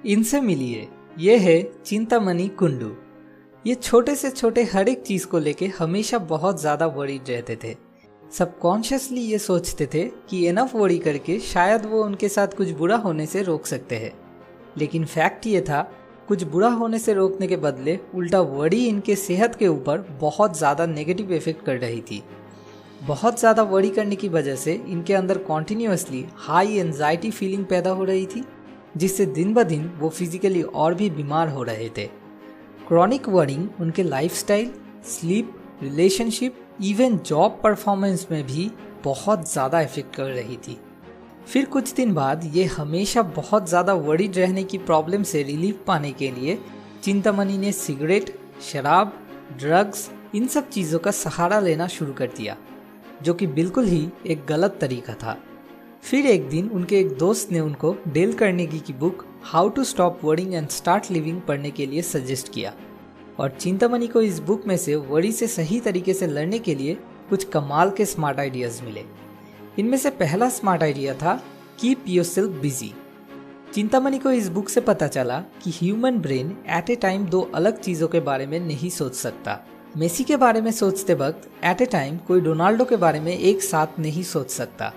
इनसे मिलिए, ये है चिंतामणि कुंडू। ये छोटे से छोटे हर एक चीज को लेके हमेशा बहुत ज्यादा वरीड रहते थे। सबकॉन्शियसली ये सोचते थे कि एनफ वरी करके शायद वो उनके साथ कुछ बुरा होने से रोक सकते हैं, लेकिन फैक्ट ये था कुछ बुरा होने से रोकने के बदले उल्टा वरी इनके सेहत के ऊपर बहुत ज़्यादा नेगेटिव इफेक्ट कर रही थी। बहुत ज़्यादा वरी करने की वजह से इनके अंदर कॉन्टिन्यूसली हाई एंजाइटी फीलिंग पैदा हो रही थी, जिससे दिन ब दिन वो फिजिकली और भी बीमार हो रहे थे। क्रॉनिक वरिंग उनके lifestyle, sleep, relationship, even job performance में भी बहुत ज़्यादा इफेक्ट कर रही थी। फिर कुछ दिन बाद ये हमेशा बहुत ज़्यादा वरीड रहने की प्रॉब्लम से रिलीफ पाने के लिए चिंतामणि ने सिगरेट, शराब, ड्रग्स, इन सब चीज़ों का सहारा लेना शुरू कर दिया, जो कि बिल्कुल ही एक गलत तरीका था। फिर एक दिन उनके एक दोस्त ने उनको डेल कार्नेगी की book how to stop worrying and start living पढ़ने के लिए सजेस्ट किया, और चिंतामणि को इस बुक में से वरी से सही तरीके से लड़ने के लिए कुछ कमाल के स्मार्ट आइडियाज़ मिले। इनमें से पहला स्मार्ट आइडिया था कीप योरसेल्फ बिजी। चिंतामणि को इस बुक से पता चला कि human brain at A time दो अलग चीज़ों के बारे में नहीं सोच सकता। मेसी के बारे में सोचते वक्त एट ए टाइम कोई रोनाल्डो के बारे में एक साथ नहीं सोच सकता।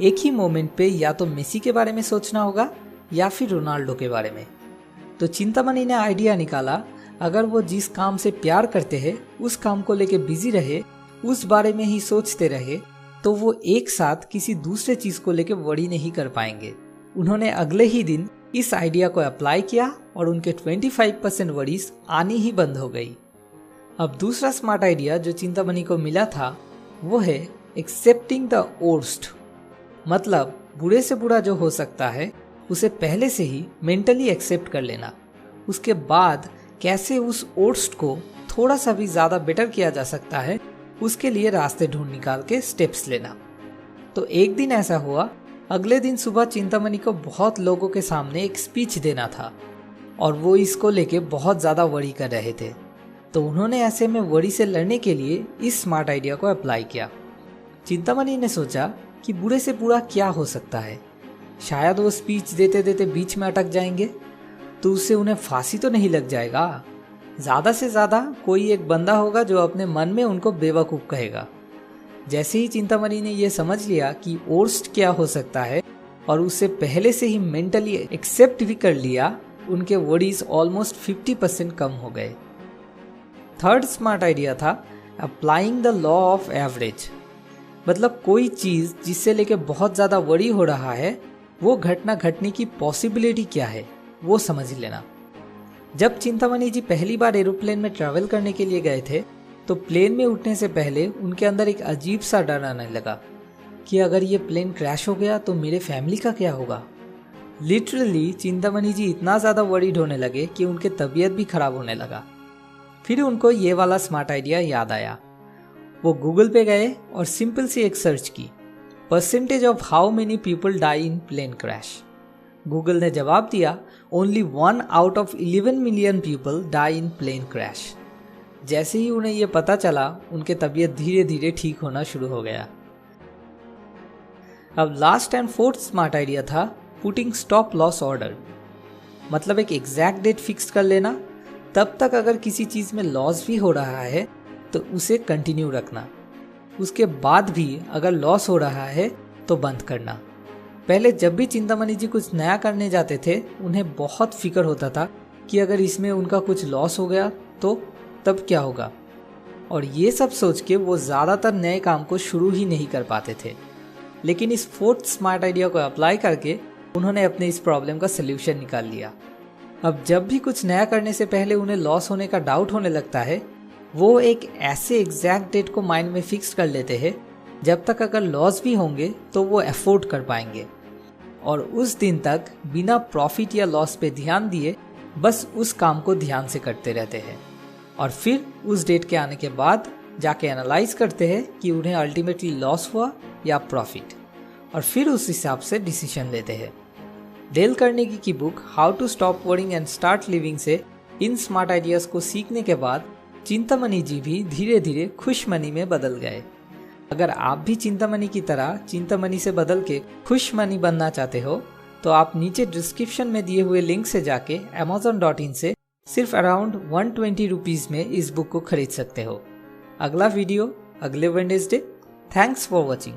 एक ही मोमेंट पे या तो मेसी के बारे में सोचना होगा या फिर रोनाल्डो के बारे में। तो चिंतामणि ने आइडिया निकाला, अगर वो जिस काम से प्यार करते हैं उस काम को लेके बिजी रहे, उस बारे में ही सोचते रहे, तो वो एक साथ किसी दूसरे चीज को लेके वरी नहीं कर पाएंगे। उन्होंने अगले ही दिन इस आइडिया को अप्लाई किया और उनके 25% वरीज आनी ही बंद हो गई। अब दूसरा स्मार्ट आइडिया जो चिंतामणि को मिला था वो है एक्सेप्टिंग द वर्स्ट। मतलब बुरे से बुरा जो हो सकता है उसे पहले से ही मेंटली एक्सेप्ट कर लेना, उसके बाद कैसे उस वर्स्ट को थोड़ा सा भी ज़्यादा बेटर किया जा सकता है उसके लिए रास्ते ढूंढ निकाल के स्टेप्स लेना। तो एक दिन ऐसा हुआ, अगले दिन सुबह चिंतामणि को बहुत लोगों के सामने एक स्पीच देना था और वो इसको लेके बहुत ज़्यादा वरी कर रहे थे। तो उन्होंने ऐसे में वरी से लड़ने के लिए इस स्मार्ट आइडिया को अप्लाई किया। चिंतामणि ने सोचा कि बुरे से बुरा क्या हो सकता है, शायद वो स्पीच देते देते बीच में अटक जाएंगे तो उससे उन्हें फांसी तो नहीं लग जाएगा। ज़्यादा से ज़्यादा कोई एक बंदा होगा जो अपने मन में उनको बेवकूफ़ कहेगा। जैसे ही चिंतामणि ने यह समझ लिया कि वर्स्ट क्या हो सकता है और उससे पहले से ही मेंटली एक्सेप्ट भी कर लिया, उनके वरीज ऑलमोस्ट 50% कम हो गए। थर्ड स्मार्ट आइडिया था applying the law of average. मतलब कोई चीज़ जिससे लेके बहुत ज़्यादा वरी हो रहा है वो घटना घटने की पॉसिबिलिटी क्या है वो समझ लेना। जब चिंतामणि जी पहली बार एरोप्लेन में ट्रैवल करने के लिए गए थे तो प्लेन में उठने से पहले उनके अंदर एक अजीब सा डर आने लगा कि अगर ये प्लेन क्रैश हो गया तो मेरे फैमिली का क्या होगा। लिटरली चिंतामणि जी इतना ज़्यादा वरीड होने लगे कि उनके तबीयत भी खराब होने लगा। फिर उनको ये वाला स्मार्ट आइडिया याद आया। वो गूगल पे गए और सिंपल सी एक सर्च की, percentage of how many people die in plane crash. Google ने जवाब दिया only 1 out of 11 million people die in plane crash. जैसे ही उन्हें यह पता चला उनके तबीयत धीरे धीरे ठीक होना शुरू हो गया। अब last and fourth smart idea था पुटिंग स्टॉप लॉस ऑर्डर। मतलब एक एग्जैक्ट डेट फिक्स कर लेना, तब तक अगर किसी चीज़ में लॉस भी हो रहा है तो उसे कंटिन्यू रखना, उसके बाद भी अगर लॉस हो रहा है तो बंद करना। पहले जब भी चिंतामणि जी कुछ नया करने जाते थे उन्हें बहुत फिक्र होता था कि अगर इसमें उनका कुछ लॉस हो गया तो तब क्या होगा, और ये सब सोच के वो ज़्यादातर नए काम को शुरू ही नहीं कर पाते थे। लेकिन इस फोर्थ स्मार्ट आइडिया को अप्लाई करके उन्होंने अपने इस प्रॉब्लम का सल्यूशन निकाल लिया। अब जब भी कुछ नया करने से पहले उन्हें लॉस होने का डाउट होने लगता है, वो एक ऐसे एग्जैक्ट डेट को माइंड में फिक्स कर लेते हैं जब तक अगर लॉस भी होंगे तो वो अफोर्ड कर पाएंगे, और उस दिन तक बिना प्रॉफिट या लॉस पे ध्यान दिए बस उस काम को ध्यान से करते रहते हैं, और फिर उस डेट के आने के बाद जाके एनालाइज करते हैं कि उन्हें अल्टीमेटली लॉस हुआ या प्रॉफिट, और फिर उस हिसाब से डिसीजन लेते हैं। डेल कार्नेगी की book how to stop worrying and start living से इन स्मार्ट आइडियाज़ को सीखने के बाद चिंतामणि जी भी धीरे धीरे खुश मनी में बदल गए। अगर आप भी चिंतामणि की तरह चिंतामणि से बदल के खुश मनी बनना चाहते हो तो आप नीचे डिस्क्रिप्शन में दिए हुए लिंक से जाके amazon.in से सिर्फ अराउंड 120 रुपीज़ में इस बुक को खरीद सकते हो। अगला वीडियो अगले वेडनेसडे। Thanks for watching.